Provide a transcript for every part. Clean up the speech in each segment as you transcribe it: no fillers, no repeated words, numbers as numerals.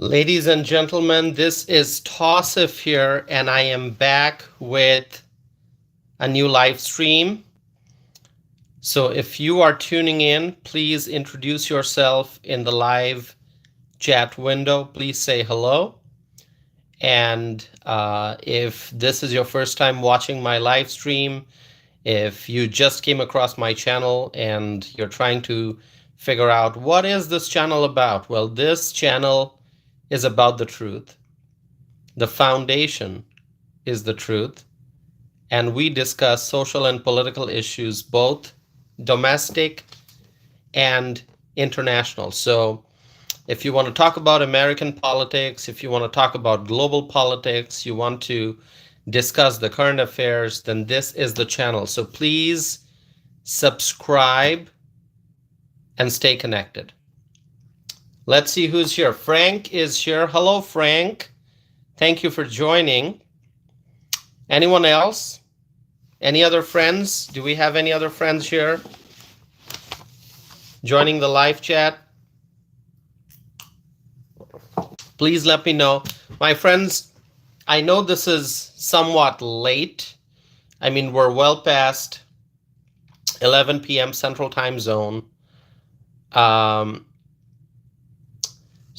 Ladies and gentlemen, this is Tausif here, and I am back with a new live stream. So if you are tuning in, please introduce yourself in the live chat window. Please say hello. And if this is your first time watching my live stream, if you just came across my channel and you're trying to figure out what is this channel about, well, this channel is about the truth. The foundation is the truth, and we discuss social and political issues, both domestic and international. So if you want to talk about American politics, if you want to talk about global politics, you want to discuss the current affairs, then this is the channel. So please subscribe and stay connected. Let's see who's here. Frank is here. Hello, Frank. Thank you for joining. Anyone else? Any other friends? Do we have any other friends here joining the live chat? Please let me know. My friends, I know this is somewhat late. I mean, we're well past 11 p.m. Central Time Zone.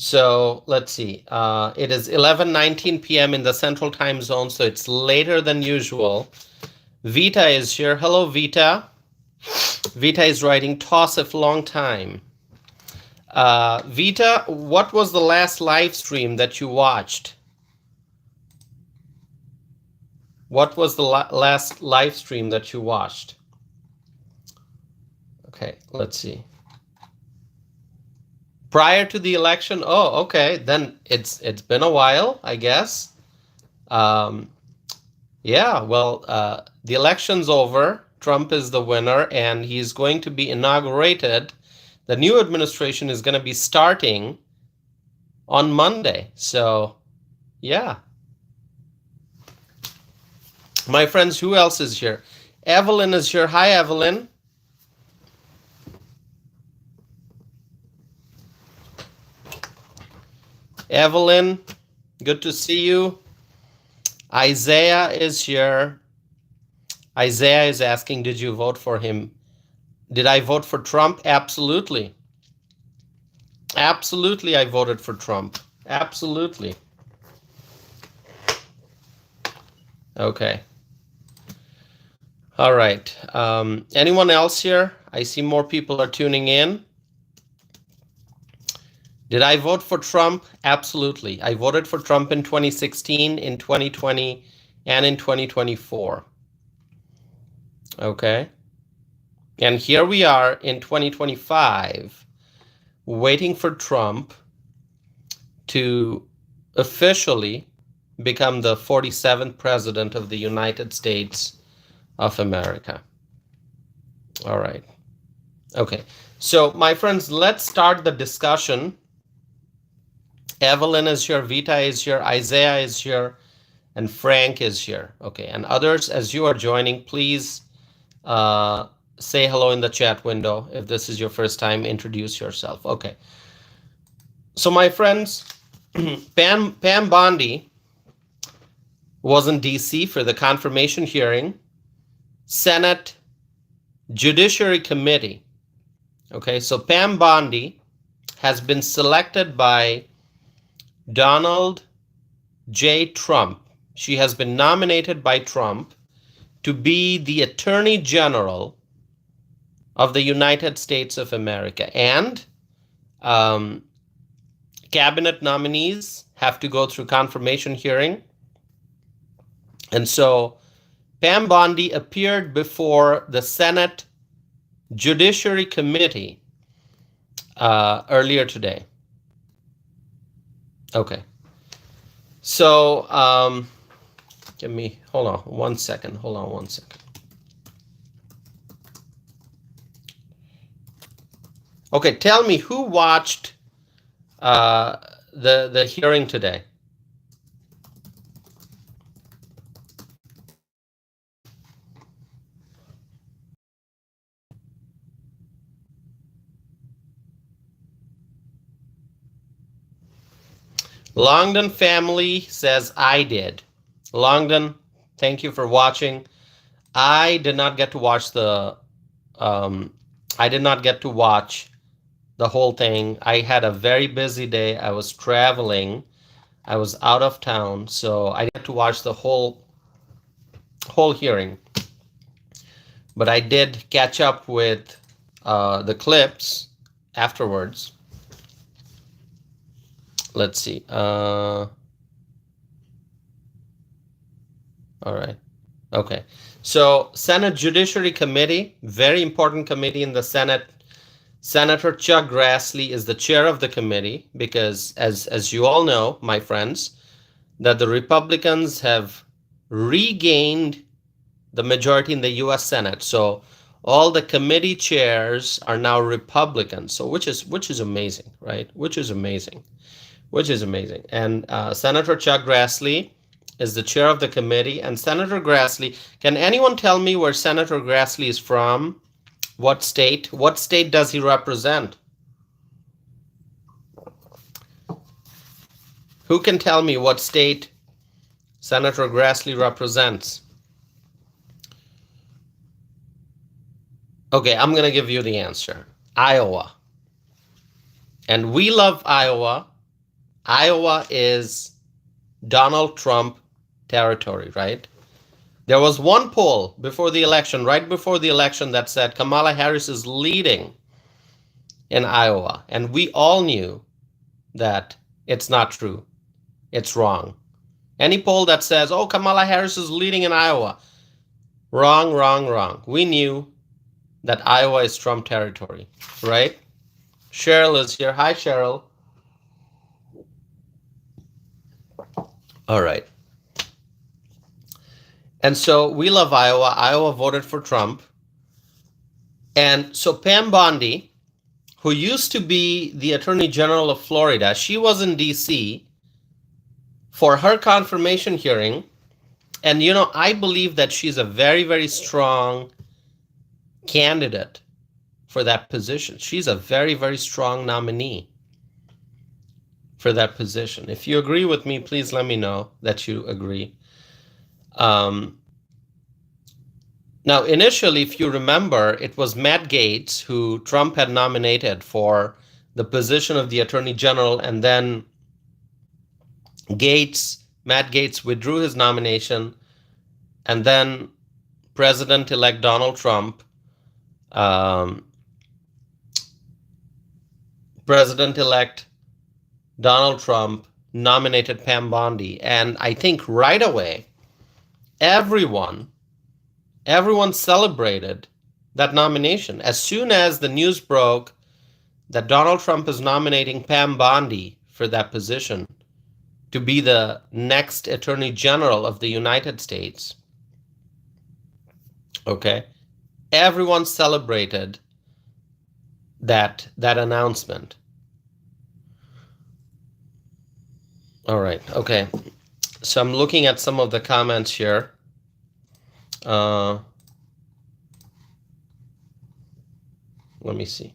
So let's see. It is 11:19 p.m. in the Central Time Zone, so it's later than usual. Vita is here. Hello, Vita. Vita is writing Tausif long time. Vita, what was the last live stream that you watched? What was the last live stream that you watched? Okay, let's see. Prior to the election? Oh, okay. Then it's been a while, I guess. Yeah, well, the election's over. Trump is the winner, and he's going to be inaugurated. The new administration is going to be starting on Monday. So, yeah. My friends, who else is here? Evelyn is here. Hi, Evelyn. Evelyn, good to see you. Isaiah is here. Isaiah is asking, did you vote for him? Did I vote for Trump? Absolutely. Absolutely, I voted for Trump. Absolutely. Okay. All right. Anyone else here? I see more people are tuning in. Did I vote for Trump? Absolutely. I voted for Trump in 2016, in 2020, and in 2024. Okay. And here we are in 2025, waiting for Trump to officially become the 47th president of the United States of America. All right. Okay. So, my friends, let's start the discussion. Evelyn is here, Vita is here, Isaiah is here, and Frank is here. Okay, and others, as you are joining, please say hello in the chat window. If this is your first time, introduce yourself. Okay. So my friends, Pam Bondi was in DC for the confirmation hearing. Senate Judiciary Committee. Okay, so Pam Bondi has been selected by Donald J. Trump. She has been nominated by Trump to be the Attorney General of the United States of America. And cabinet nominees have to go through confirmation hearing. And so Pam Bondi appeared before the Senate Judiciary Committee earlier today. Okay. So, hold on one second. Okay, tell me who watched the hearing today. Longden Family says I did. Longden, thank you for watching. I did not get to watch the whole thing. I had a very busy day. I was traveling. I was out of town, so I didn't get to watch the whole hearing. But I did catch up with the clips afterwards. Let's see. All right. Okay. So Senate Judiciary Committee, very important committee in the Senate. Senator Chuck Grassley is the chair of the committee because, as you all know, my friends, that the Republicans have regained the majority in the U.S. Senate. So all the committee chairs are now Republicans. So which is amazing, right? Which is amazing. And Senator Chuck Grassley is the chair of the committee. And Senator Grassley, can anyone tell me where Senator Grassley is from? What state? What state does he represent? Who can tell me what state Senator Grassley represents? Okay, I'm going to give you the answer. Iowa. And we love Iowa. Iowa is Donald Trump territory, right? There was one poll before the election, right before the election, that said Kamala Harris is leading in Iowa. And we all knew that it's not true. It's wrong. Any poll that says, oh, Kamala Harris is leading in Iowa, wrong, wrong, wrong. We knew that Iowa is Trump territory, right? Cheryl is here. Hi, Cheryl. All right. And so we love Iowa. Iowa voted for Trump. And so Pam Bondi, who used to be the Attorney General of Florida, she was in D.C. for her confirmation hearing. And, you know, I believe that she's a very, very strong candidate for that position. She's a very, very strong nominee for that position. If you agree with me, please let me know that you agree. Now, initially, if you remember, it was Matt Gaetz who Trump had nominated for the position of the Attorney General, and then Matt Gaetz withdrew his nomination, and then President-elect Donald Trump nominated Pam Bondi. And I think right away, everyone celebrated that nomination. As soon as the news broke that Donald Trump is nominating Pam Bondi for that position to be the next Attorney General of the United States, okay, everyone celebrated that announcement. All right, okay. So I'm looking at some of the comments here. Let me see.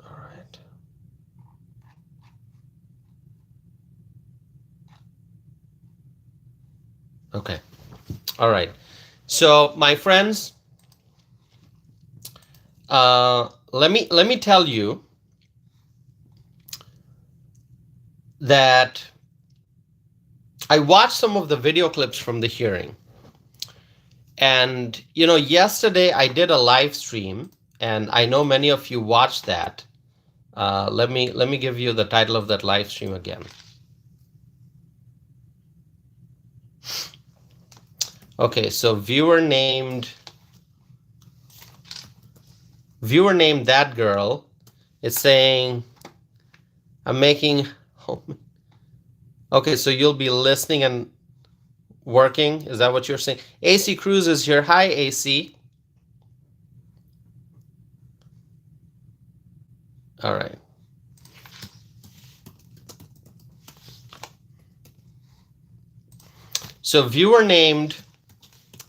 All right. Okay. All right. So, my friends, let me tell you that I watched some of the video clips from the hearing. And, you know, yesterday I did a live stream, and I know many of you watched that. Let me give you the title of that live stream again. Okay, so viewer named that girl is saying, I'm making home. Okay, so you'll be listening and working. Is that what you're saying? AC Cruz is here. Hi, AC. All right. So viewer named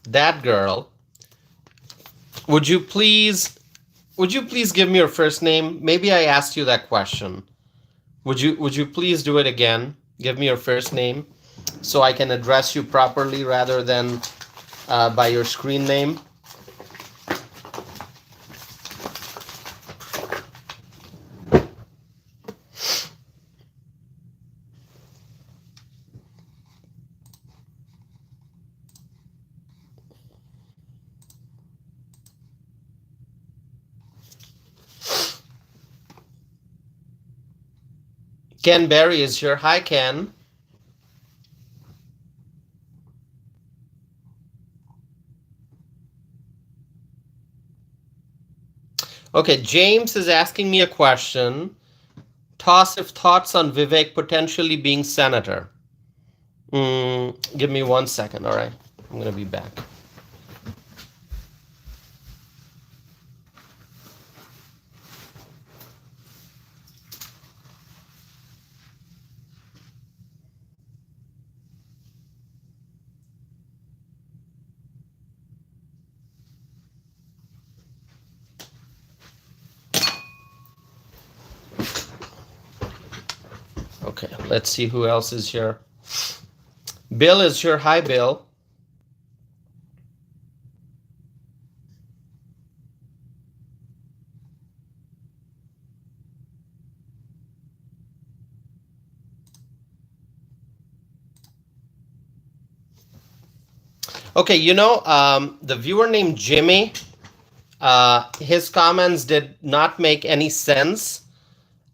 that girl, would you please give me your first name? Maybe I asked you that question. Would you please do it again? Give me your first name so I can address you properly rather than by your screen name. Ken Berry is here. Hi, Ken. Okay, James is asking me a question. Toss if thoughts on Vivek potentially being senator. Give me 1 second, all right? I'm going to be back. Okay, let's see who else is here. Bill is here. Hi, Bill. Okay, the viewer named Jimmy, his comments did not make any sense.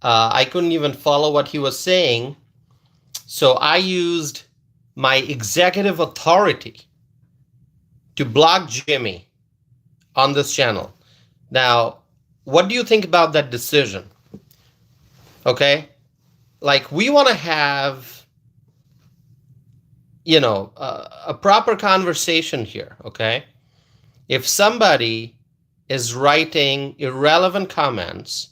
I couldn't even follow what he was saying. So I used my executive authority to block Jimmy on this channel. Now, what do you think about that decision? Okay? Like, we want to have, a proper conversation here, okay? If somebody is writing irrelevant comments,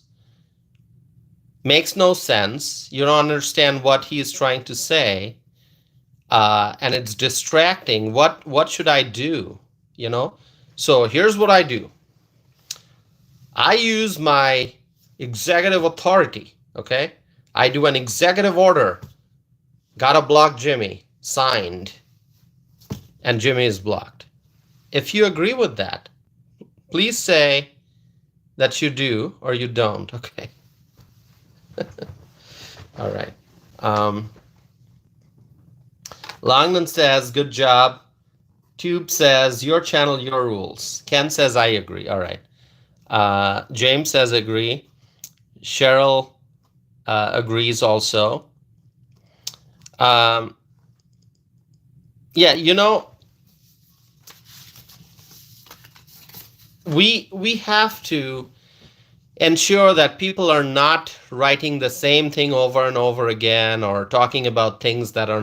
makes no sense, you don't understand what he is trying to say, and it's distracting, what should I do? So here's what I do. I use my executive authority, okay? I do an executive order, gotta block Jimmy, signed, and Jimmy is blocked. If you agree with that, please say that you do or you don't, okay? All right. Longden says, good job. Tube says, your channel, your rules. Ken says, I agree. All right. James says, agree. Cheryl agrees also. Yeah, we have to ensure that people are not writing the same thing over and over again or talking about things that are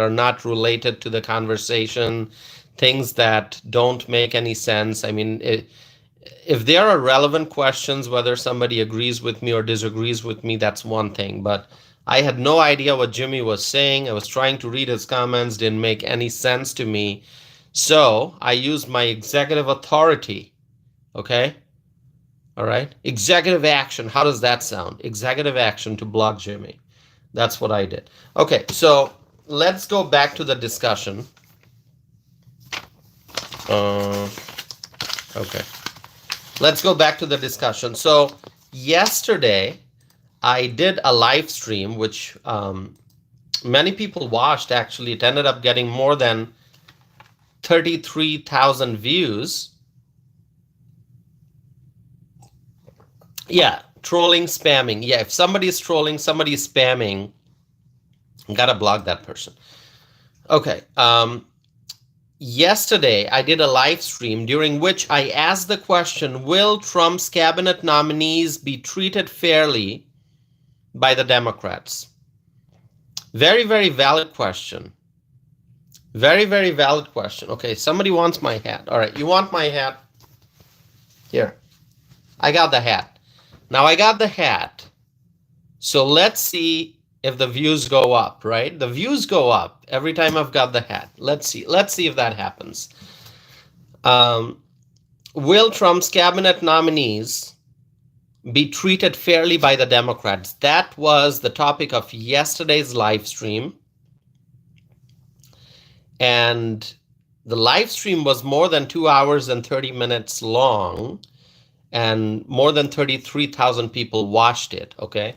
not related to the conversation, things that don't make any sense. I mean, if there are relevant questions, whether somebody agrees with me or disagrees with me, that's one thing. But I had no idea what Jimmy was saying. I was trying to read his comments, didn't make any sense to me. So I used my executive authority, okay? All right. Executive action. How does that sound? Executive action to block Jimmy. That's what I did. Okay. So let's go back to the discussion. Okay. Let's go back to the discussion. So yesterday I did a live stream, which many people watched. Actually, it ended up getting more than 33,000 views. Yeah, trolling, spamming. Yeah, if somebody is trolling, somebody is spamming, gotta block that person. Okay. Yesterday, I did a live stream during which I asked the question, will Trump's cabinet nominees be treated fairly by the Democrats? Very, very valid question. Very, very valid question. Okay, somebody wants my hat. All right, you want my hat? Here. I got the hat. Now I got the hat. So let's see if the views go up, right? The views go up every time I've got the hat. Let's see. Let's see if that happens. Will Trump's cabinet nominees be treated fairly by the Democrats? That was the topic of yesterday's live stream. And the live stream was more than 2 hours and 30 minutes long, and more than 33,000 people watched it, okay?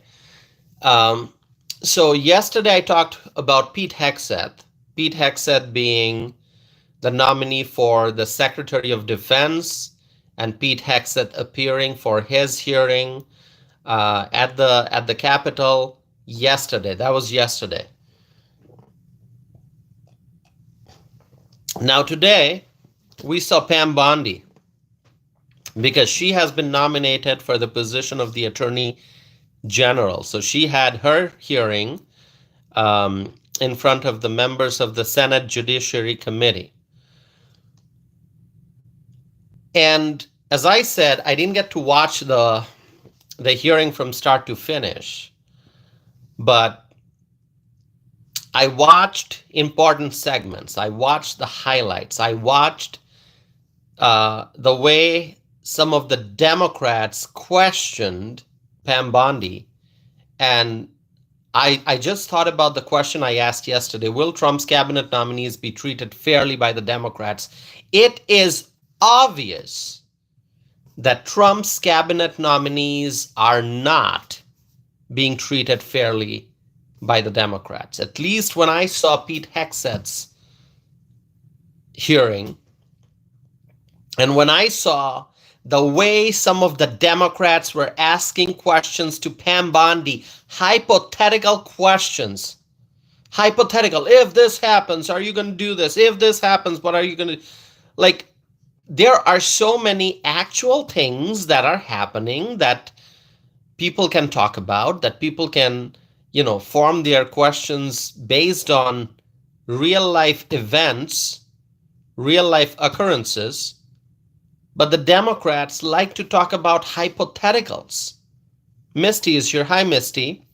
So yesterday I talked about Pete Hegseth being the nominee for the Secretary of Defense, and Pete Hegseth appearing for his hearing at the Capitol yesterday. That was yesterday. Now today, we saw Pam Bondi, because she has been nominated for the position of the Attorney General. So she had her hearing in front of the members of the Senate Judiciary Committee. And as I said, I didn't get to watch the hearing from start to finish, but I watched important segments. I watched the highlights. I watched the way some of the Democrats questioned Pam Bondi. And I just thought about the question I asked yesterday: will Trump's cabinet nominees be treated fairly by the Democrats? It is obvious that Trump's cabinet nominees are not being treated fairly by the Democrats. At least when I saw Pete Hegseth's hearing, and when I saw the way some of the Democrats were asking questions to Pam Bondi, hypothetical questions. Hypothetical. If this happens, are you going to do this? If this happens, what are you going to... Like, there are so many actual things that are happening that people can talk about, that people can, form their questions based on real life events, real life occurrences. But the Democrats like to talk about hypotheticals. Misty is here. Hi, Misty.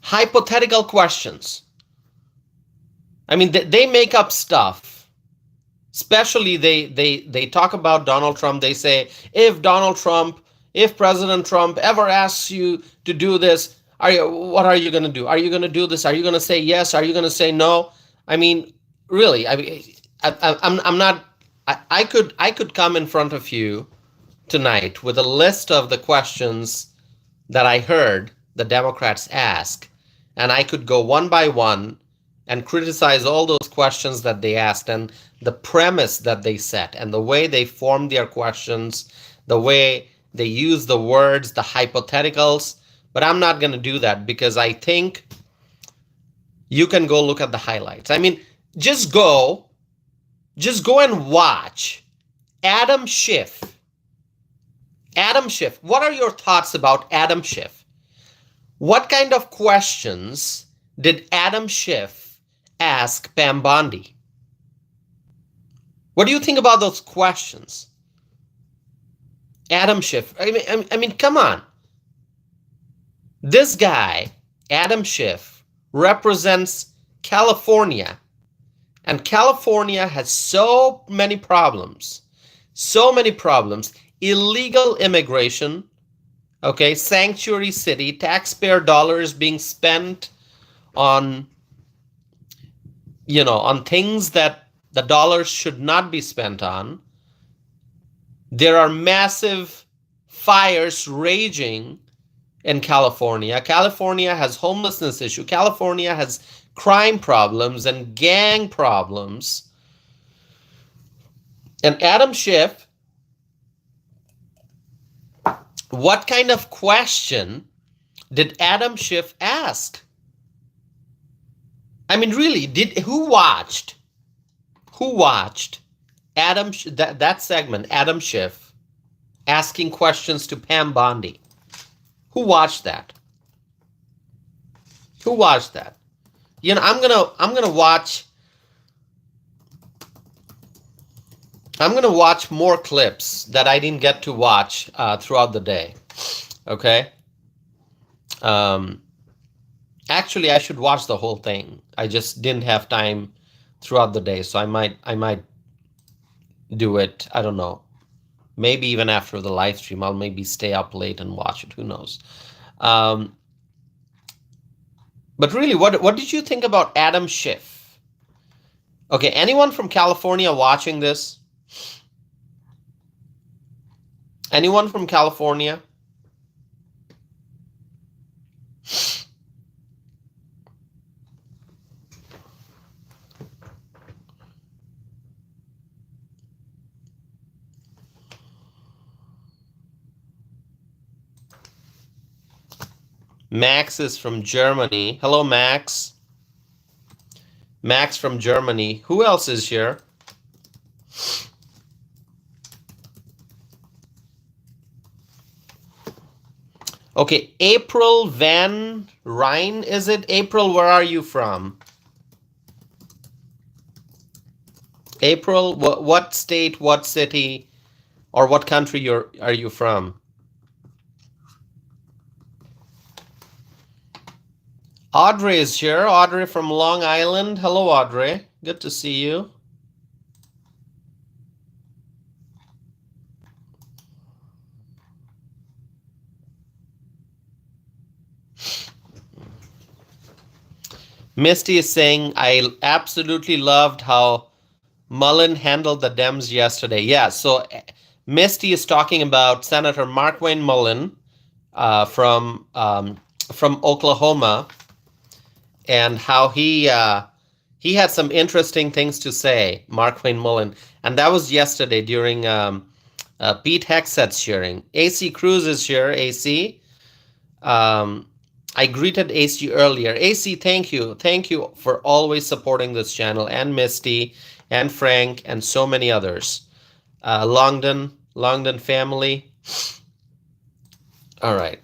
Hypothetical questions. I mean, they make up stuff. Especially they talk about Donald Trump. They say, if President Trump ever asks you to do this, what are you going to do? Are you going to do this? Are you going to say yes? Are you going to say no? I mean, really, I'm not. I could come in front of you tonight with a list of the questions that I heard the Democrats ask, and I could go one by one and criticize all those questions that they asked, and the premise that they set, and the way they formed their questions, the way they use the words, the hypotheticals. But I'm not going to do that, because I think you can go look at the highlights. I mean, just go and watch Adam Schiff. Adam Schiff. What are your thoughts about Adam Schiff? What kind of questions did Adam Schiff ask Pam Bondi? What do you think about those questions? Adam Schiff. I mean, come on. This guy, Adam Schiff, represents California. And California has so many problems. Illegal immigration, okay, sanctuary city, taxpayer dollars being spent on, on things that the dollars should not be spent on. There are massive fires raging in California. California has homelessness issue. California has crime problems and gang problems. And Adam Schiff, what kind of question did Adam Schiff ask? I mean, really, who watched Adam, that segment, Adam Schiff asking questions to Pam Bondi? Who watched that? I'm gonna watch more clips that I didn't get to watch throughout the day. Okay, Actually, I should watch the whole thing. I just didn't have time throughout the day, so I might do it. I don't know. Maybe even after the live stream, I'll maybe stay up late and watch it. Who knows? Um, but really, what did you think about Adam Schiff? Okay, anyone from California watching this? Anyone from California? Max is from Germany. Hello, Max. Max from Germany. Who else is here? Okay, April Van Ryn, is it? April, where are you from? April, what state, what city, or what country are you from? Audrey is here. Audrey from Long Island. Hello, Audrey. Good to see you. Misty is saying, I absolutely loved how Mullen handled the Dems yesterday. Yeah, so Misty is talking about Senator Markwayne Mullen from Oklahoma, and how he had some interesting things to say, Markwayne Mullen, and that was yesterday during Pete Hexet's hearing. AC Cruz is here. AC, I greeted AC earlier. AC, thank you for always supporting this channel, and Misty and Frank and so many others. Longden Family. All right.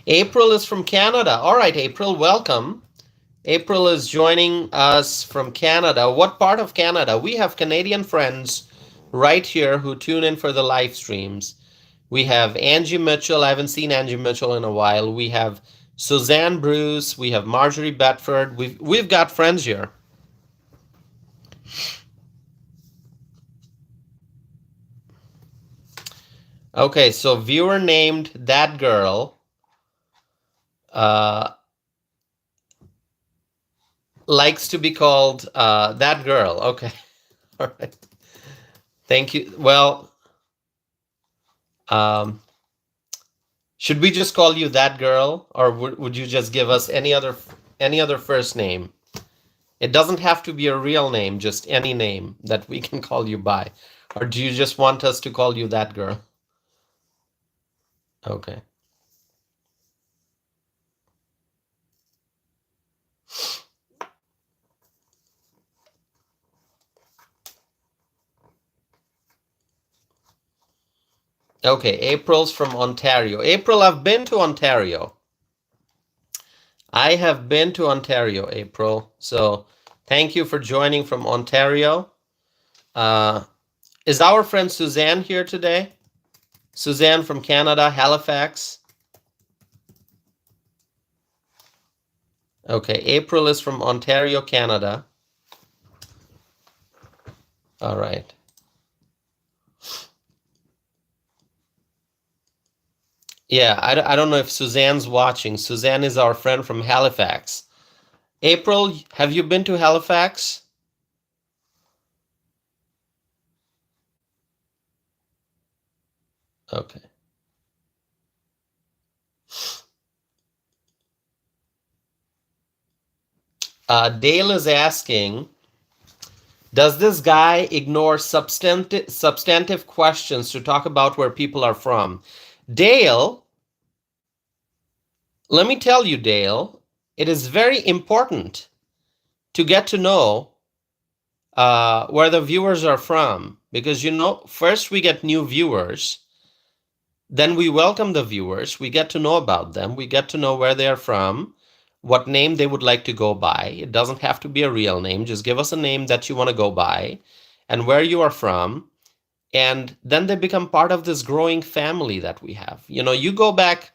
April is from Canada. All right, April, welcome. April is joining us from Canada. What part of Canada? We have Canadian friends right here who tune in for the live streams. We have Angie Mitchell. I haven't seen Angie Mitchell in a while. We have Suzanne Bruce. We have Marjorie Bedford. We've got friends here. Okay, so viewer named That Girl likes to be called That Girl. Okay. All right. Thank you. Well, should we just call you That Girl, or would you just give us any other first name? It doesn't have to be a real name, just any name that we can call you by. Or do you just want us to call you That Girl? Okay. Okay, April's from Ontario. April, I've been to Ontario. I have been to Ontario, April. So thank you for joining from Ontario. Is our friend Suzanne here today? Suzanne from Canada, Halifax. Okay, April is from Ontario, Canada. All right. Yeah, I don't know if Suzanne's watching. Suzanne is our friend from Halifax. April, have you been to Halifax? Okay. Dale is asking, does this guy ignore substantive questions to talk about where people are from? Dale, let me tell you, Dale, it is very important to get to know where the viewers are from, because, first we get new viewers, Then we welcome the viewers. We get to know about them. We get to know where they're from, what name they would like to go by. It doesn't have to be a real name. Just give us a name that you want to go by and where you are from. And then they become part of this growing family that we have. You go back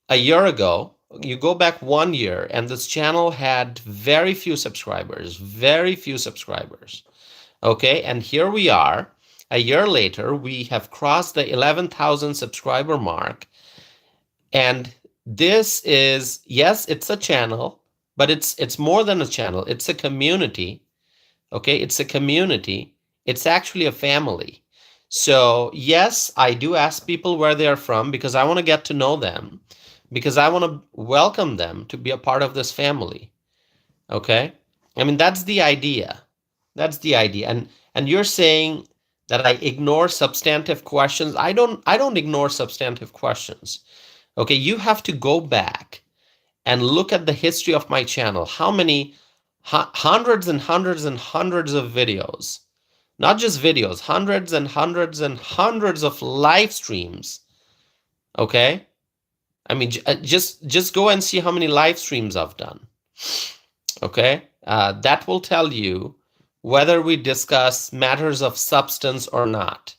a year ago, you go back 1 year, and this channel had very few subscribers, very few subscribers. Okay, and here we are. A year later, we have crossed the 11,000 subscriber mark. And this is, yes, it's a channel, but it's more than a channel. It's a community. Okay, it's a community. It's actually a family. So yes, I do ask people where they're from because I want to get to know them, because I want to welcome them to be a part of this family. Okay? I mean, that's the idea. That's the idea. And you're saying that I ignore substantive questions. I don't ignore substantive questions. Okay, you have to go back and look at the history of my channel. How many hundreds and hundreds and hundreds of videos, not just videos, hundreds and hundreds and hundreds of live streams. Okay? I mean, just go and see how many live streams I've done. Okay? That will tell you whether we discuss matters of substance or not.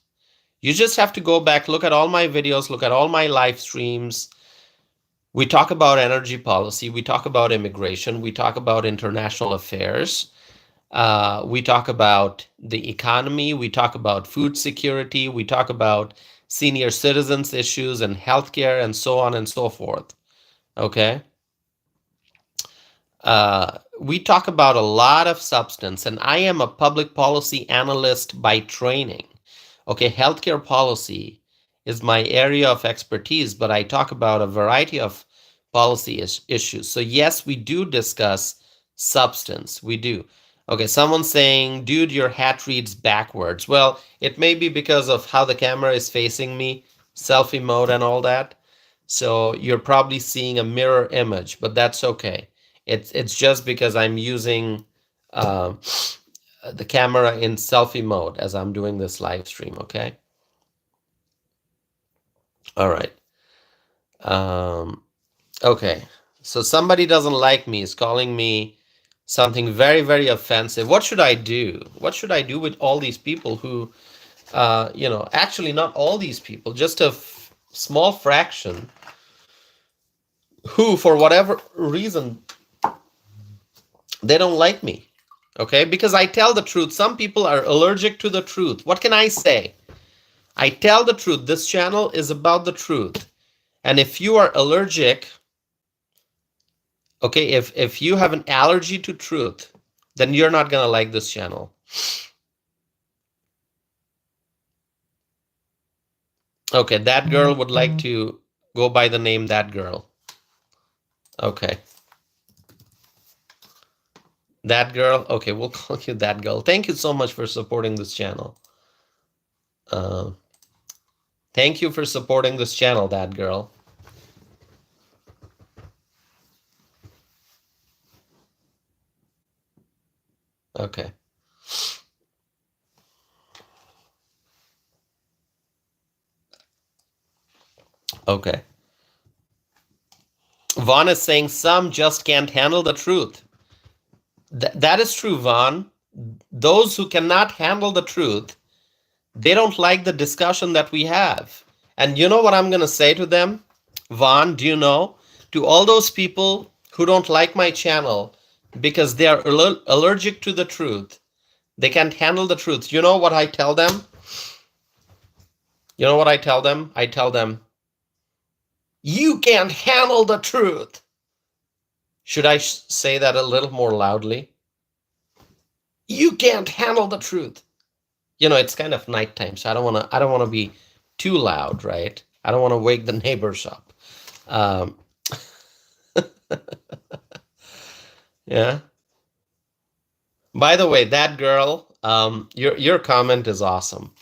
You just have to go back, look at all my videos, look at all my live streams. We talk about energy policy. We talk about immigration. We talk about international affairs. We talk about the economy. We talk about food security. We talk about senior citizens issues and healthcare and so on and so forth. Okay? We talk about a lot of substance, and I am a public policy analyst by training. Okay, healthcare policy is my area of expertise, but I talk about a variety of policy issues. So yes, we do discuss substance. We do. Okay, someone's saying, dude, your hat reads backwards. Well, it may be because of how the camera is facing me, selfie mode and all that. So you're probably seeing a mirror image, but that's okay. It's just because I'm using the camera in selfie mode as I'm doing this live stream, okay? All right. Okay, so somebody doesn't like me, is calling me something very, very offensive. What should I do? What should I do with all these people who, actually not all these people, just a small fraction who, for whatever reason, they don't like me, okay? Because I tell the truth. Some people are allergic to the truth. What can I say? I tell the truth. This channel is about the truth. And if you are allergic, okay, if you have an allergy to truth, then you're not going to like this channel. Okay, that girl would like to go by the name that girl. Okay. That girl? Okay, we'll call you that girl. Thank you so much for supporting this channel. Thank you for supporting this channel, that girl. Okay. Okay. Vaughn is saying some just can't handle the truth. That is true, Vaughn. Those who cannot handle the truth, they don't like the discussion that we have. And you know what I'm going to say to them? Vaughn, do you know? To all those people who don't like my channel because they are allergic to the truth, they can't handle the truth. You know what I tell them? You know what I tell them? I tell them, you can't handle the truth. Should I say that a little more loudly? You can't handle the truth. You know, it's kind of nighttime, so I don't want to be too loud, right? I don't want to wake the neighbors up. Yeah. By the way, that girl, your comment is awesome.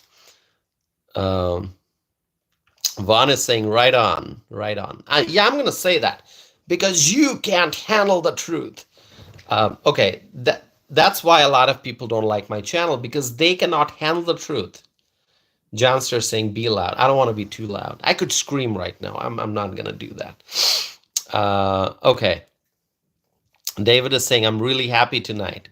Vaughn is saying right on, right on. Yeah, I'm going to say that because you can't handle the truth. Okay, that's why a lot of people don't like my channel, because they cannot handle the truth. Johnster saying be loud. I don't want to be too loud. I could scream right now. I'm not gonna do that. Okay. David is saying I'm really happy tonight.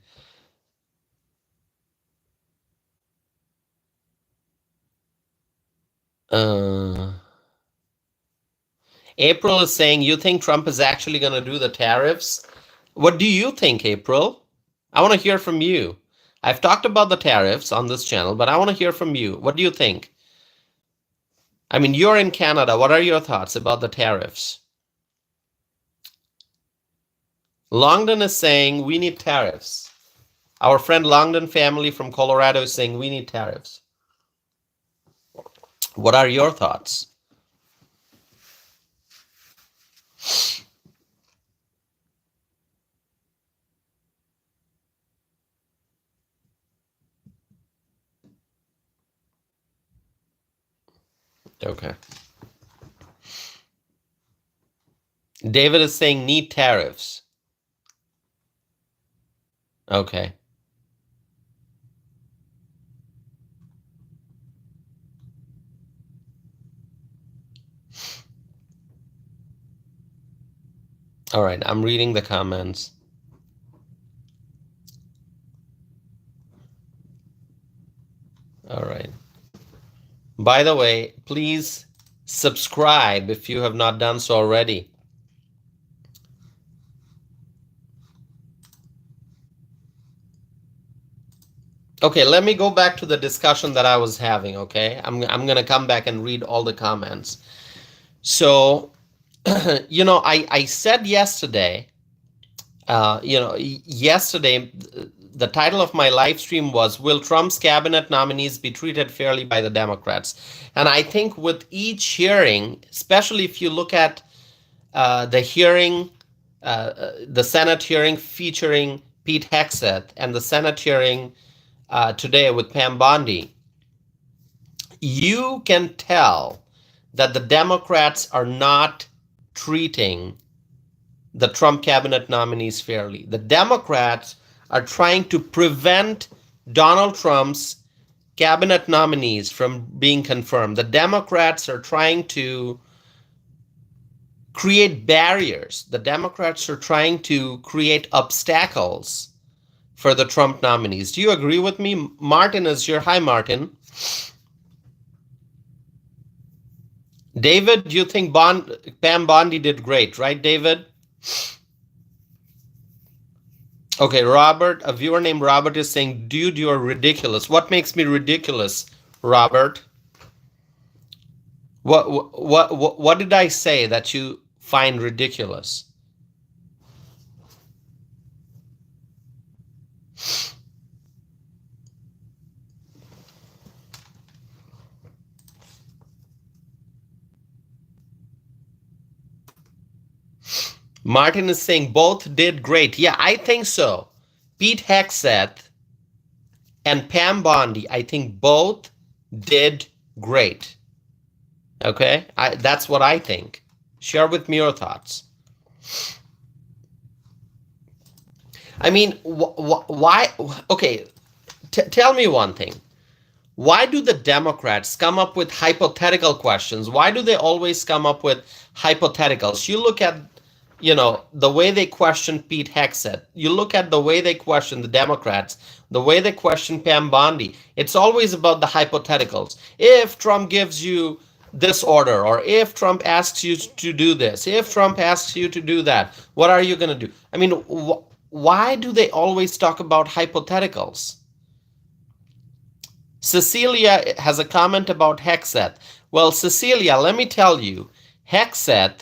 April is saying you think Trump is actually gonna do the tariffs? What do you think, April? I want to hear from you. I've talked about the tariffs on this channel, but I want to hear from you. What do you think? I mean, you're in Canada. What are your thoughts about the tariffs? Longden is saying we need tariffs. Our friend Longden Family from Colorado is saying we need tariffs. What are your thoughts? Okay. David is saying need tariffs. Okay. All right, I'm reading the comments. All right. By the way, please subscribe if you have not done so already. Okay, let me go back to the discussion that I was having, okay? I'm going to come back and read all the comments. So, I said yesterday, yesterday, the title of my live stream was, Will Trump's cabinet nominees be treated fairly by the Democrats? And I think with each hearing, especially if you look at the hearing, the Senate hearing featuring Pete Hegseth and the Senate hearing today with Pam Bondi, you can tell that the Democrats are not treating the Trump cabinet nominees fairly. The Democrats are trying to prevent Donald Trump's cabinet nominees from being confirmed. The Democrats are trying to create barriers. The Democrats are trying to create obstacles for the Trump nominees. Do you agree with me? Martin is here. Hi, Martin. David, you think Pam Bondi did great, right, David? Okay, Robert, a viewer named Robert is saying, dude, you're ridiculous. What makes me ridiculous, Robert? What did I say that you find ridiculous? Martin is saying both did great. Yeah, I think so. Pete Hegseth and Pam Bondi, I think both did great. Okay, that's what I think. Share with me your thoughts. I mean, why? Okay, tell me one thing. Why do the Democrats come up with hypothetical questions? Why do they always come up with hypotheticals? You look at, the way they question Pete Hegseth. You look at the way they question the Democrats, the way they question Pam Bondi. It's always about the hypotheticals. If Trump gives you this order, or if Trump asks you to do this, if Trump asks you to do that, what are you going to do? I mean, why do they always talk about hypotheticals? Cecilia has a comment about Hegseth. Well, Cecilia, let me tell you, Hegseth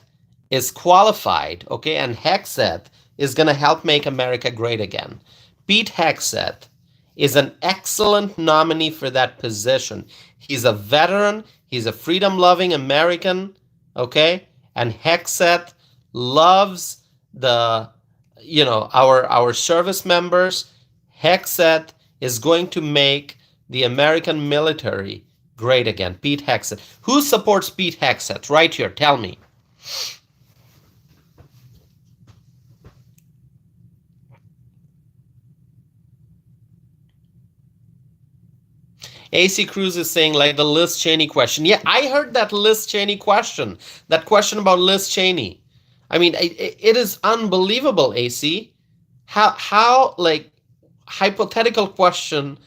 is qualified, okay, and Hegseth is going to help make America great again. Pete Hegseth is an excellent nominee for that position. He's a veteran, he's a freedom-loving American, okay, and Hegseth loves our service members. Hegseth is going to make the American military great again. Pete Hegseth. Who supports Pete Hegseth? Right here, tell me. AC Cruz is saying like the Liz Cheney question. Yeah, I heard that Liz Cheney question. That question about Liz Cheney. I mean, it is unbelievable, AC. How like hypothetical question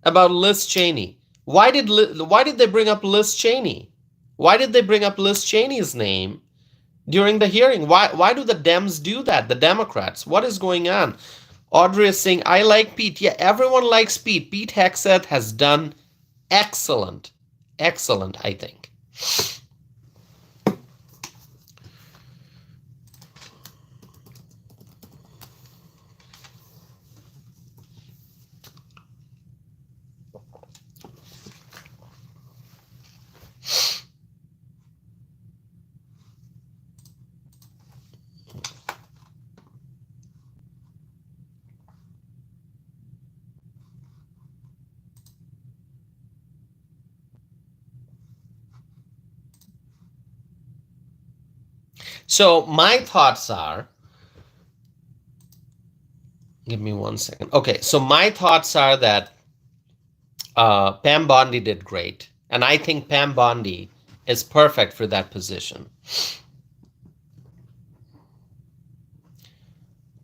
about Liz Cheney. Why did they bring up Liz Cheney? Why did they bring up Liz Cheney's name during the hearing? Why do the Dems do that? The Democrats. What is going on? Audrey is saying, I like Pete. Yeah, everyone likes Pete. Pete Hegseth has done excellent. Excellent, I think. So my thoughts are, give me 1 second. Okay, so my thoughts are that Pam Bondi did great, and I think Pam Bondi is perfect for that position.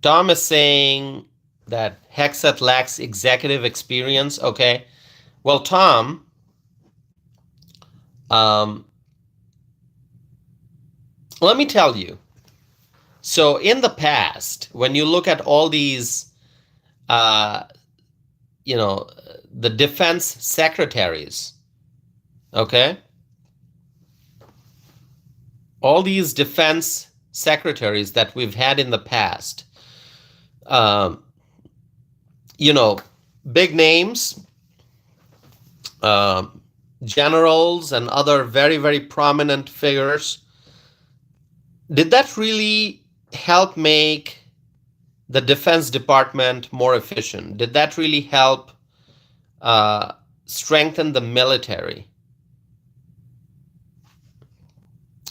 Tom is saying that Hegseth lacks executive experience. Okay, well, Tom, let me tell you. So in the past, when you look at all these, the defense secretaries, okay, all these defense secretaries that we've had in the past, big names, generals and other very, very prominent figures, did that really help make the Defense Department more efficient? Did that really help strengthen the military?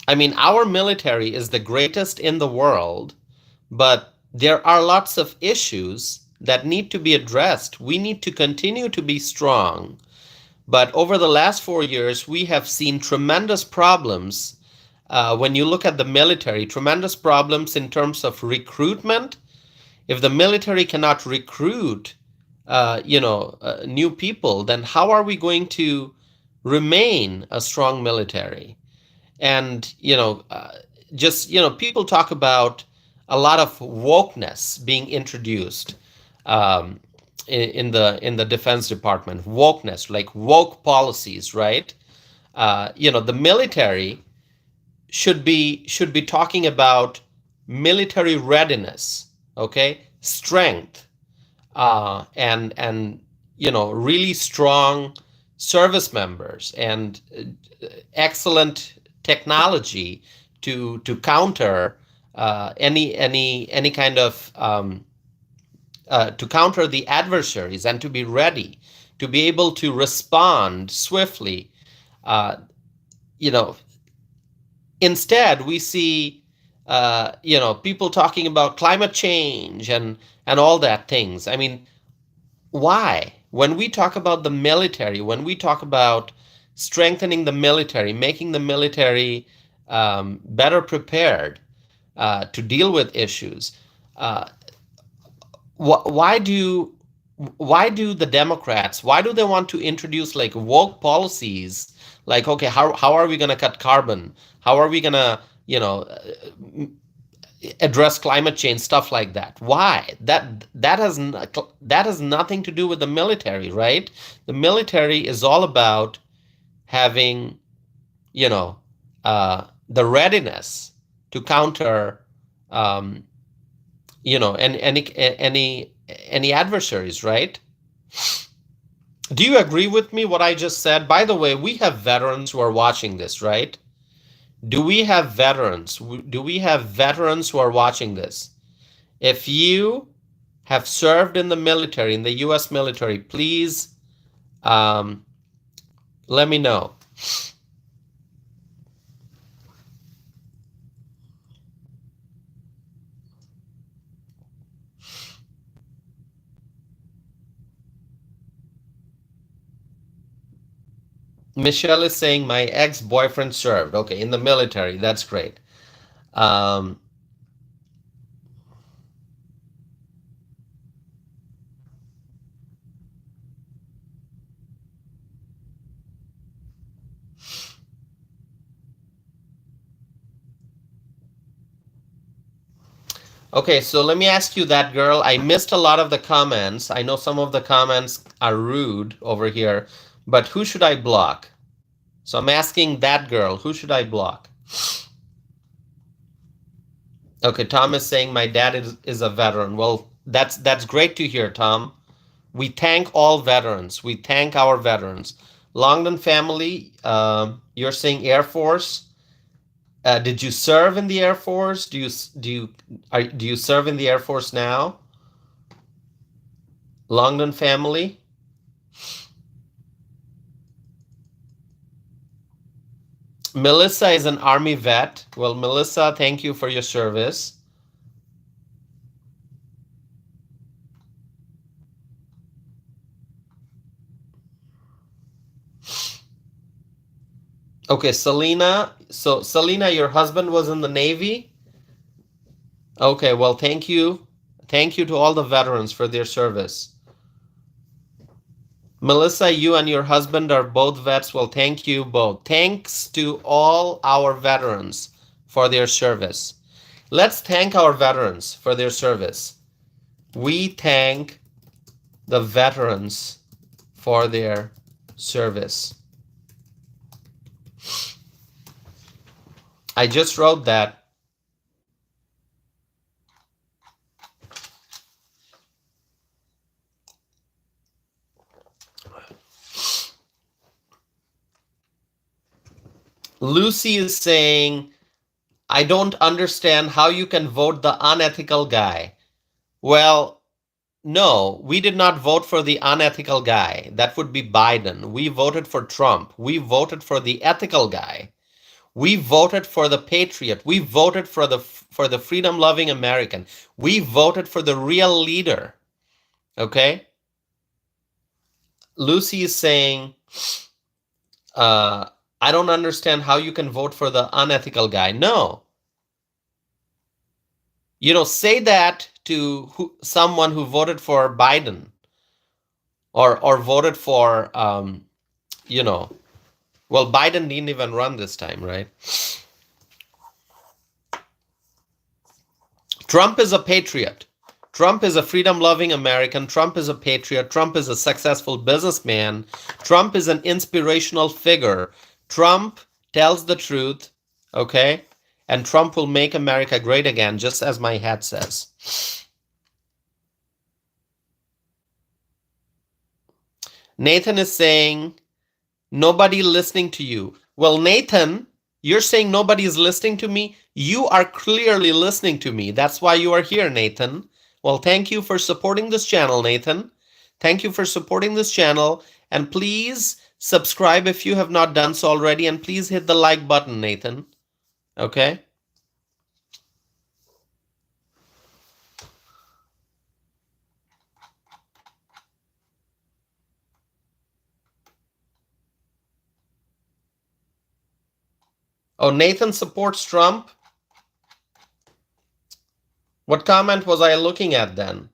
I mean, our military is the greatest in the world, but there are lots of issues that need to be addressed. We need to continue to be strong. But over the last 4 years, we have seen tremendous problems. When you look at the military, tremendous problems in terms of recruitment. If the military cannot recruit, new people, then how are we going to remain a strong military? And people talk about a lot of wokeness being introduced in the Defense Department. Wokeness, like woke policies, right? The military should be talking about military readiness, okay, strength, and really strong service members and excellent technology to counter any kind of to counter the adversaries and to be ready, to be able to respond swiftly. Instead, we see people talking about climate change and all that things. I mean, why? When we talk about the military, when we talk about strengthening the military, making the military better prepared to deal with issues, why do the Democrats, why do they want to introduce like woke policies? Like, okay, how are we going to cut carbon? How are we going to, address climate change, stuff like that? Why? That has nothing to do with the military, right? The military is all about having, the readiness to counter, and any adversaries, right? Do you agree with me what I just said? By the way, we have veterans who are watching this, right? Do we have veterans? Do we have veterans who are watching this? If you have served in the military, in the U.S. military, please let me know. Michelle is saying my ex-boyfriend served. Okay, in the military. That's great. Um, okay, so let me ask you that, girl. I missed a lot of the comments. I know some of the comments are rude over here, but who should I block? So I'm asking that girl, who should I block? Okay, Tom is saying my dad is a veteran. Well, that's great to hear, Tom. We thank all veterans. We thank our veterans. Longden family, you're saying Air Force. Did you serve in the Air Force? Do you serve in the Air Force now? Longden family. Melissa is an Army vet. Well, Melissa, thank you for your service. Okay, Selena. So, Selena, your husband was in the Navy? Okay, well, thank you. Thank you to all the veterans for their service. Melissa, you and your husband are both vets. Well, thank you both. Thanks to all our veterans for their service. Let's thank our veterans for their service. We thank the veterans for their service. I just wrote that. Lucy is saying, I don't understand how you can vote the unethical guy. Well, no, we did not vote for the unethical guy. That would be Biden. We voted for Trump. We voted for the ethical guy. We voted for the Patriot. We voted for the freedom-loving American. We voted for the real leader. Okay? Lucy is saying, I don't understand how you can vote for the unethical guy. No. Say that to someone who voted for Biden or voted for, well, Biden didn't even run this time, right? Trump is a patriot. Trump is a freedom-loving American. Trump is a patriot. Trump is a successful businessman. Trump is an inspirational figure. Trump tells the truth, okay? And Trump will make America great again, just as my hat says. Nathan is saying, nobody listening to you. Well, Nathan, you're saying nobody is listening to me. You are clearly listening to me. That's why you are here, Nathan. Well, thank you for supporting this channel, Nathan. Thank you for supporting this channel. And please subscribe if you have not done so already. And please hit the like button, Nathan. Okay? Oh, Nathan supports Trump? What comment was I looking at then?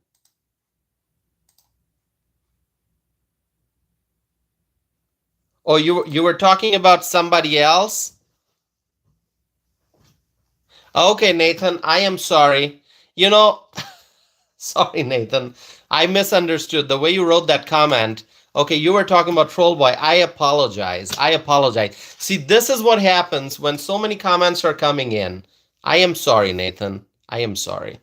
Oh, you were talking about somebody else? Okay, Nathan, I am sorry. Sorry, Nathan. I misunderstood the way you wrote that comment. Okay, you were talking about Troll Boy. I apologize. I apologize. See, this is what happens when so many comments are coming in. I am sorry, Nathan. I am sorry.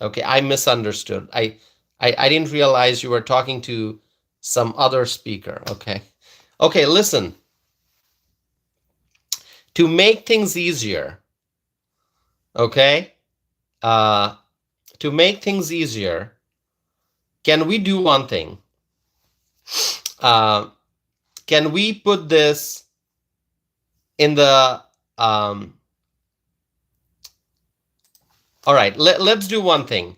Okay, I misunderstood. I didn't realize you were talking to some other speaker. Okay. Okay, listen. To make things easier, okay? To make things easier, can we do one thing? Can we put this in the... all right, let's do one thing.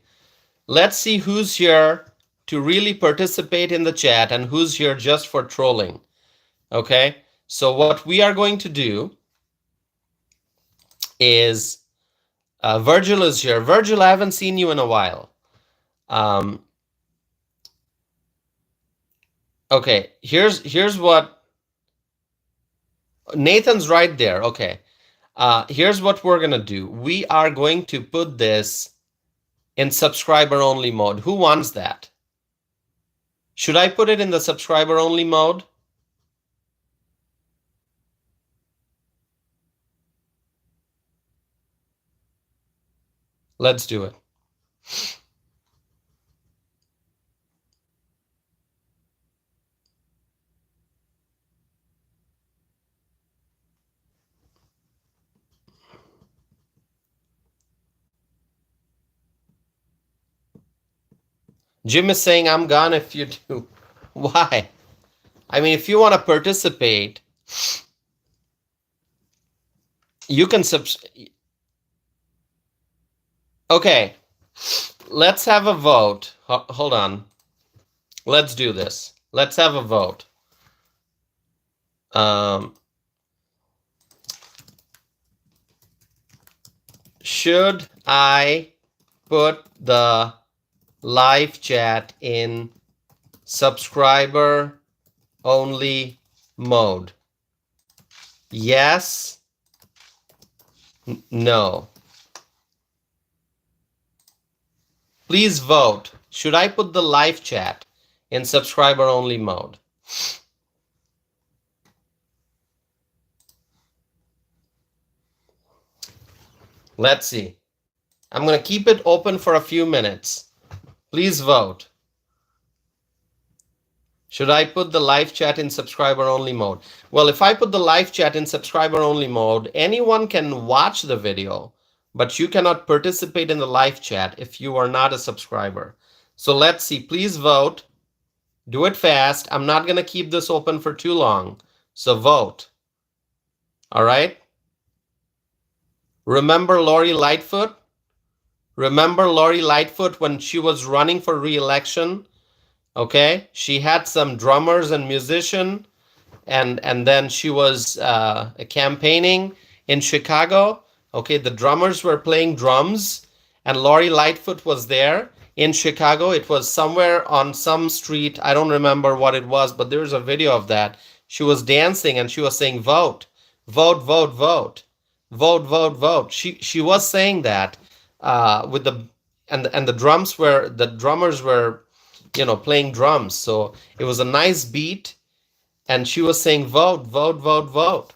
Let's see who's here to really participate in the chat and who's here just for trolling. Okay? So what we are going to do is, Virgil is here. Virgil, I haven't seen you in a while. Okay, here's what Nathan's right there. Okay, here's what we're gonna do. We are going to put this in subscriber only mode. Who wants that? Should I put it in the subscriber only mode? Let's do it. Jim is saying I'm gone if you do. Why? I mean, if you want to participate, you can Okay, let's have a vote. Hold on. Let's do this. Let's have a vote. Should I put the live chat in subscriber only mode? Yes. No. Please vote. Should I put the live chat in subscriber only mode? Let's see. I'm going to keep it open for a few minutes. Please vote. Should I put the live chat in subscriber only mode? Well, if I put the live chat in subscriber only mode, anyone can watch the video, but you cannot participate in the live chat if you are not a subscriber. So let's see. Please vote. Do it fast. I'm not going to keep this open for too long. So vote. All right. Remember Lori Lightfoot? Remember Lori Lightfoot when she was running for re-election? Okay, she had some drummers and musician, and then she was campaigning in Chicago. Okay, the drummers were playing drums, and Lori Lightfoot was there in Chicago. It was somewhere on some street. I don't remember what it was, but there's a video of that. She was dancing and she was saying, "Vote, vote, vote, vote, vote, vote, vote." She was saying that with the and the drummers were, you know, playing drums. So it was a nice beat, and she was saying, "Vote, vote, vote, vote."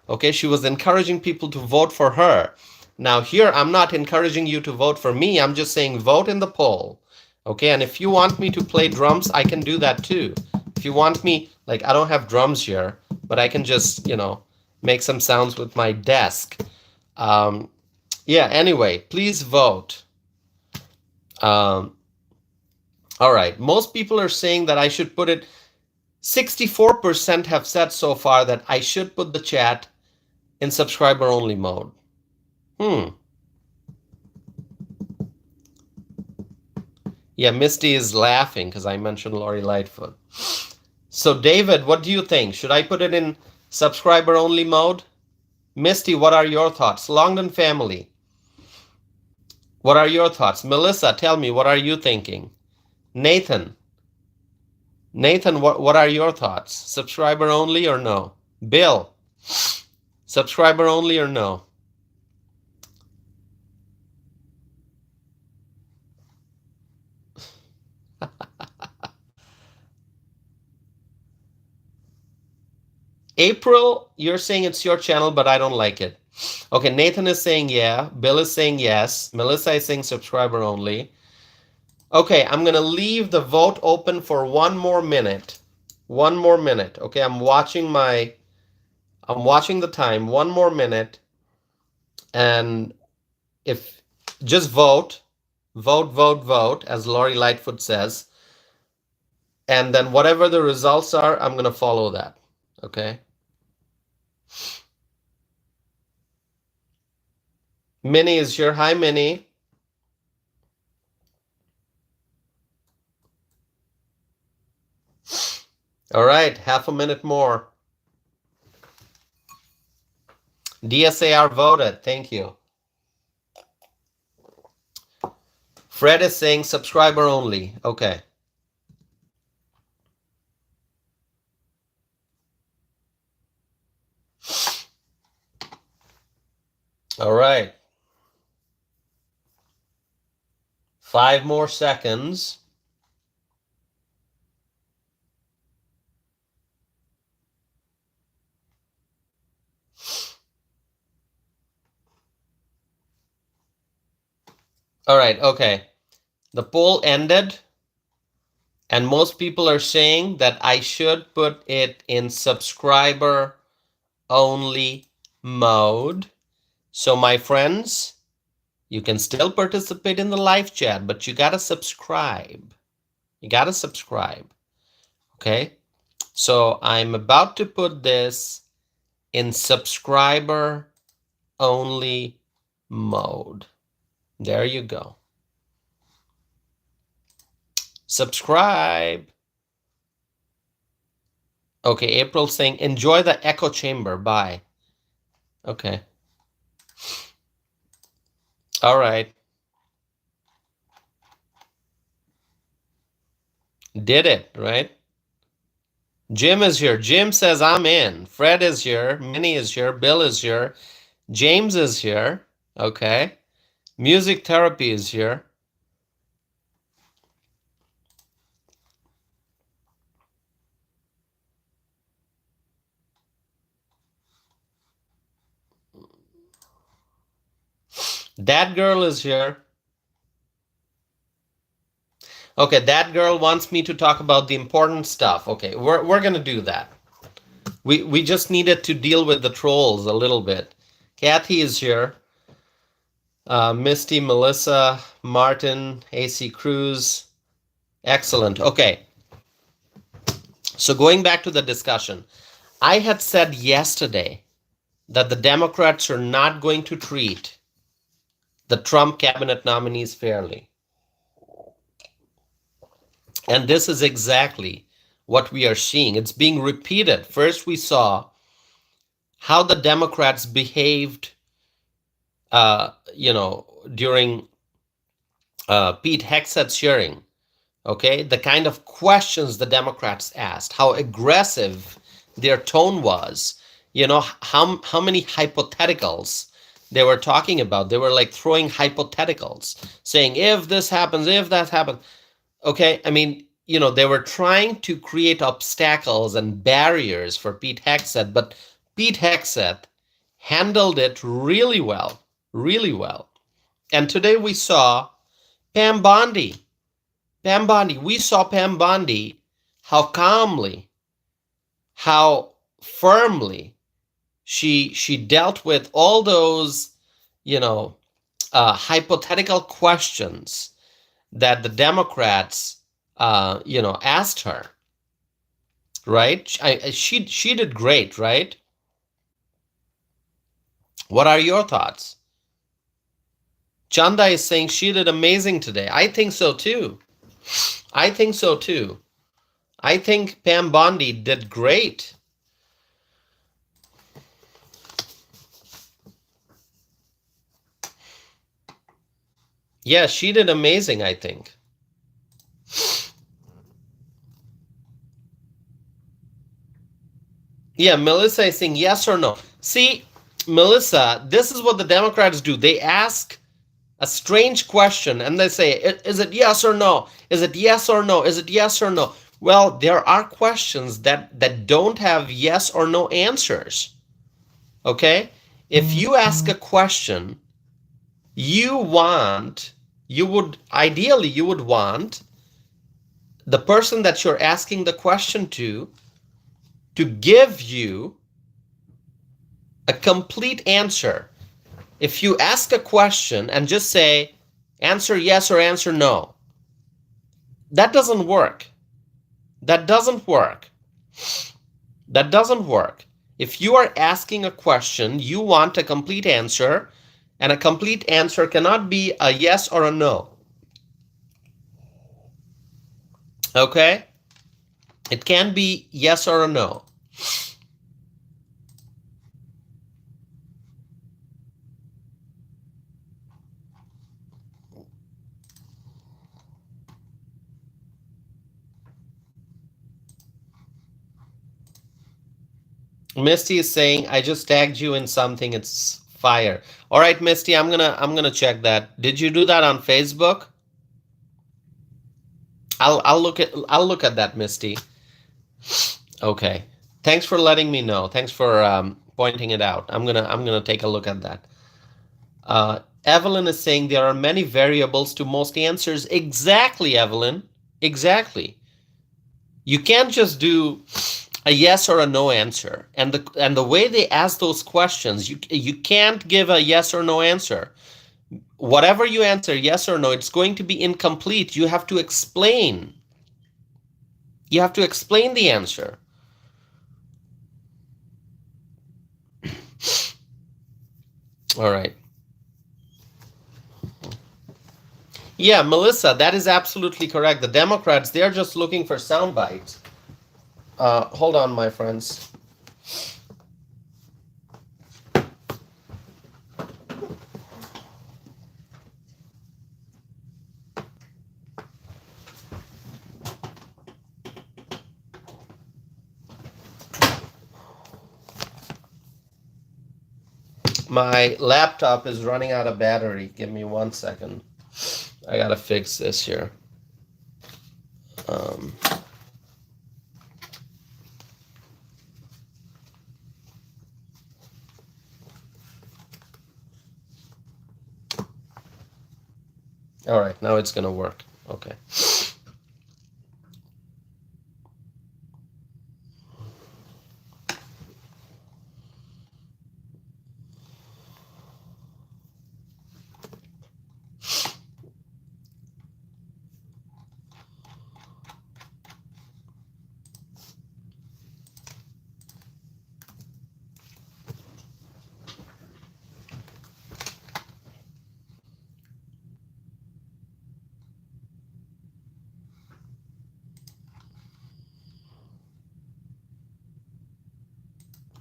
Okay, she was encouraging people to vote for her. Now here, I'm not encouraging you to vote for me. I'm just saying vote in the poll. Okay, and if you want me to play drums, I can do that too. If you want me, like, I don't have drums here, but I can just, you know, make some sounds with my desk. Yeah, anyway, please vote. All right, most people are saying that I should put it, 64% have said so far that I should put the chat in subscriber only mode. Yeah, Misty is laughing because I mentioned Lori Lightfoot. So David, what do you think? Should I put it in subscriber only mode? Misty, what are your thoughts? Longden Family, what are your thoughts? Melissa, tell me, what are you thinking? Nathan, what are your thoughts? Subscriber only or no? Bill, subscriber only or no? April, you're saying it's your channel, but I don't like it. Okay, Nathan is saying yeah. Bill is saying yes. Melissa is saying subscriber only. Okay, I'm going to leave the vote open for one more minute. One more minute. Okay, I'm watching the time. One more minute. And if just vote, vote, vote, vote, as Lori Lightfoot says. And then whatever the results are, I'm going to follow that. Okay. Minnie is here. Hi, Minnie. All right, half a minute more. DSAR voted. Thank you. Fred is saying subscriber only. Okay. All right. 5 more seconds. All right. Okay. The poll ended, and most people are saying that I should put it in subscriber only mode. So my friends, you can still participate in the live chat, but you got to subscribe. You got to subscribe. Okay? So I'm about to put this in subscriber only mode. There you go. Subscribe. Okay, April saying enjoy the echo chamber. Bye. Okay. All right. Did it, right? Jim is here. Jim says I'm in. Fred is here. Minnie is here. Bill is here. James is here. Okay. Music therapy is here. That girl is here. Okay, that girl wants me to talk about the important stuff. Okay, we're gonna do that. We just needed to deal with the trolls a little bit. Kathy is here. Misty, Melissa, Martin, AC Cruz. Excellent. Okay. So going back to the discussion, I had said yesterday that the Democrats are not going to treat the Trump cabinet nominees fairly. And this is exactly what we are seeing. It's being repeated. First, we saw how the Democrats behaved, during Pete Hexet's hearing. Okay, the kind of questions the Democrats asked, how aggressive their tone was. How many hypotheticals they were talking about. They were like throwing hypotheticals, saying if this happens, if that happens. Okay, I mean, they were trying to create obstacles and barriers for Pete Hexet, but Pete Hexet handled it really well, really well. And today we saw Pam Bondi. We saw Pam Bondi, how calmly, how firmly she dealt with all those, hypothetical questions that the Democrats, asked her. Right? She did great, right? What are your thoughts? Chanda is saying she did amazing today. I think so too. I think Pam Bondi did great. Yeah, she did amazing, I think. Yeah, Melissa is saying yes or no. See, Melissa, this is what the Democrats do. They ask a strange question and they say, is it yes or no? Is it yes or no? Is it yes or no? Well, there are questions that don't have yes or no answers. Okay? If you ask a question, you would want the person that you're asking the question to give you a complete answer. If you ask a question and just say, answer yes or answer no, that doesn't work. That doesn't work. If you are asking a question, you want a complete answer, and a complete answer cannot be a yes or a no. Okay? It can be yes or a no. Misty is saying, I just tagged you in something. It's fire. All right, Misty, I'm gonna check that. Did you do that on Facebook? I'll look at that, Misty. Okay. Thanks for letting me know. Thanks for pointing it out. I'm gonna take a look at that. Evelyn is saying there are many variables to most answers. Exactly, Evelyn. Exactly. You can't just do a yes or a no answer. And the way they ask those questions, you can't give a yes or no answer. Whatever you answer, yes or no, it's going to be incomplete. You have to explain. You have to explain the answer. All right. Yeah, Melissa, that is absolutely correct. The Democrats, they're just looking for sound bites. Hold on, my friends. My laptop is running out of battery. Give me 1 second. I gotta fix this here. All right, now it's gonna work. Okay.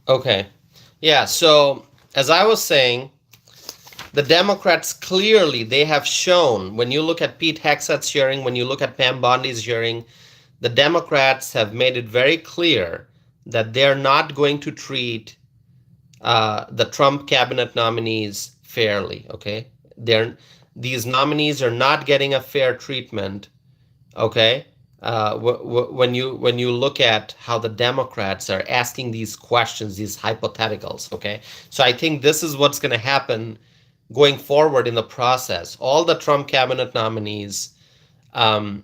Okay. Yeah, so as I was saying, the Democrats clearly, they have shown, when you look at Pete Hegseth's hearing, when you look at Pam Bondi's hearing, the Democrats have made it very clear that they're not going to treat the Trump cabinet nominees fairly, okay? These nominees are not getting a fair treatment, okay? When you look at how the Democrats are asking these questions, these hypotheticals, okay? So I think this is what's going to happen going forward in the process. All the Trump cabinet nominees, the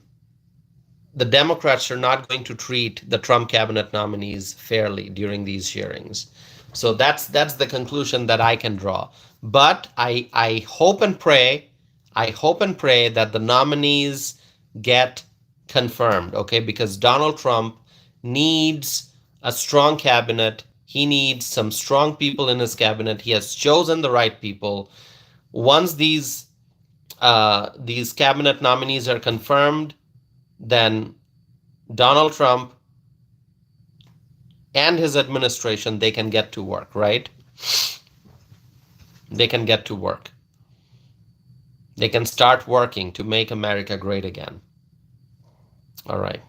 Democrats are not going to treat the Trump cabinet nominees fairly during these hearings. So that's the conclusion that I can draw. But I hope and pray, that the nominees get confirmed, okay? Because Donald Trump needs a strong cabinet. He needs some strong people in his cabinet. He has chosen the right people. Once these cabinet nominees are confirmed, then Donald Trump and his administration, they can get to work, right? They can get to work. They can start working to make America great again. All right.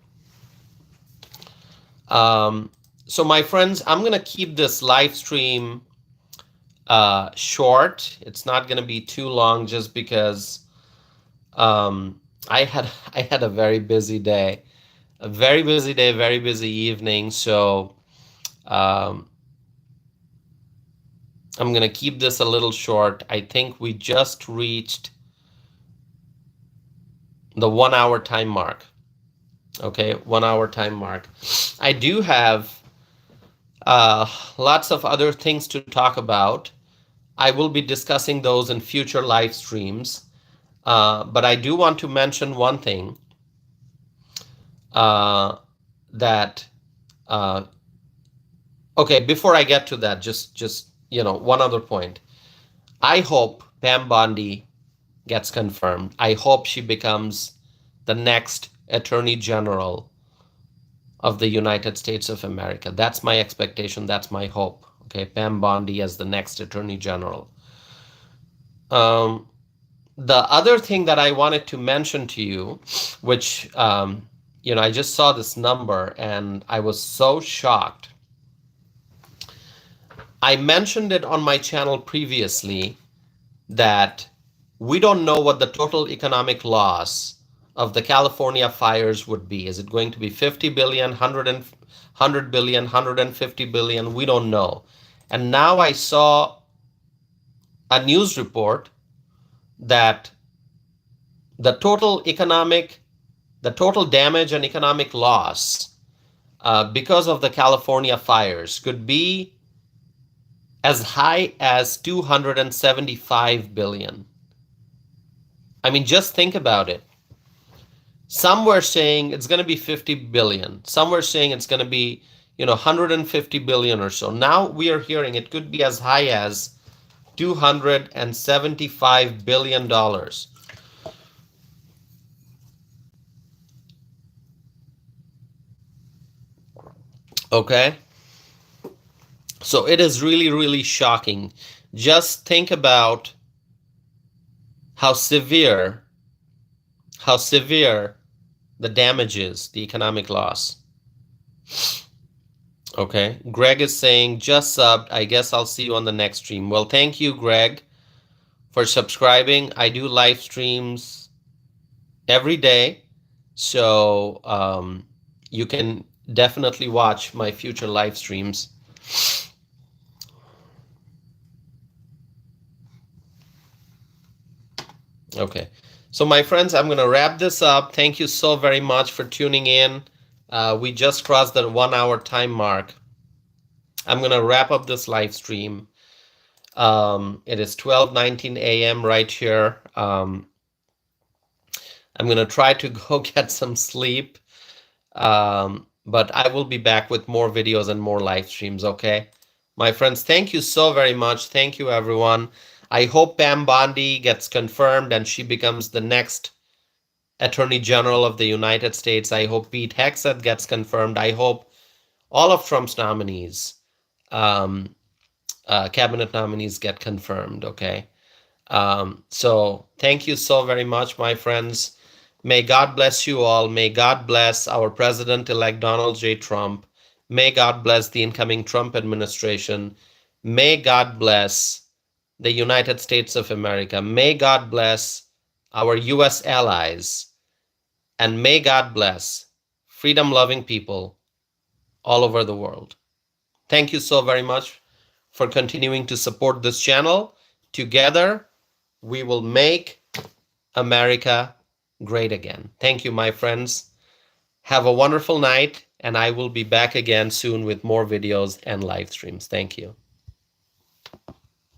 So my friends, I'm going to keep this live stream short. It's not going to be too long just because I had a very busy day. A very busy day, very busy evening. So I'm going to keep this a little short. I think we just reached the 1 hour time mark. Okay, 1 hour time mark. I do have lots of other things to talk about. I will be discussing those in future live streams. But I do want to mention one thing that okay, before I get to that, just one other point. I hope Pam Bondi gets confirmed. I hope she becomes the next Attorney General of the United States of America. That's my expectation. That's my hope. Okay, Pam Bondi as the next Attorney General. The other thing that I wanted to mention to you, which I just saw this number and I was so shocked. I mentioned it on my channel previously that we don't know what the total economic loss of the California fires would be. Is it going to be 50 billion, 100 billion, 150 billion? We don't know. And now I saw a news report that the total damage and economic loss because of the California fires could be as high as 275 billion. I mean, just think about it. Some were saying it's going to be 50 billion. Some were saying it's going to be, 150 billion or so. Now we are hearing it could be as high as $275 billion. Okay? So it is really, really shocking. Just think about how severe the damage is, the economic loss. Okay, Greg is saying, just subbed. I guess I'll see you on the next stream. Well, thank you, Greg, for subscribing. I do live streams every day, so you can definitely watch my future live streams. Okay, so my friends, I'm going to wrap this up. Thank you so very much for tuning in. We just crossed the 1 hour time mark. I'm going to wrap up this live stream. It is 12:19 a.m. right here. I'm going to try to go get some sleep, but I will be back with more videos and more live streams, okay? My friends, thank you so very much. Thank you, everyone. I hope Pam Bondi gets confirmed and she becomes the next Attorney General of the United States. I hope Pete Hegseth gets confirmed. I hope all of Trump's nominees, cabinet nominees, get confirmed, okay? So thank you so very much, my friends. May God bless you all. May God bless our President-elect Donald J. Trump. May God bless the incoming Trump administration. May God bless the United States of America. May God bless our U.S. allies. And may God bless freedom-loving people all over the world. Thank you so very much for continuing to support this channel. Together, we will make America great again. Thank you, my friends. Have a wonderful night, and I will be back again soon with more videos and live streams. Thank you.